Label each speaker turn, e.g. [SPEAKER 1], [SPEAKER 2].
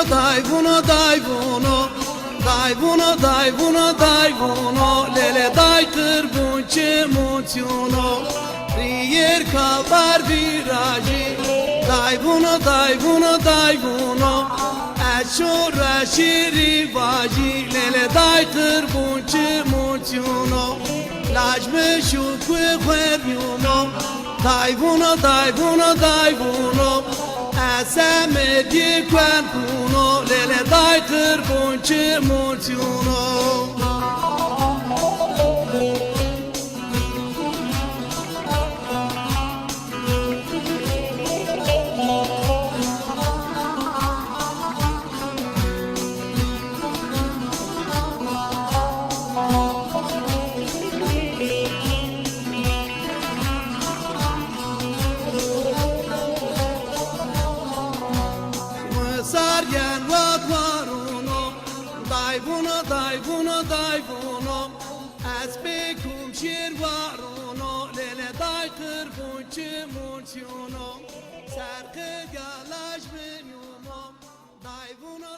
[SPEAKER 1] dai vuno, lele dai târbunce moționo, rier calvar viraji, dai vuno, așora și rivaji, lele dai târbunce moționo, lași me șucue huermiuno, dai vuno, asa me die quantuno, lele dai târbunce moționo. Sargen vakvaruno, dai vuno, aspecum şirvaruno, lele dai târbunce moționo, sarcă galaș meniumo, dai vuno.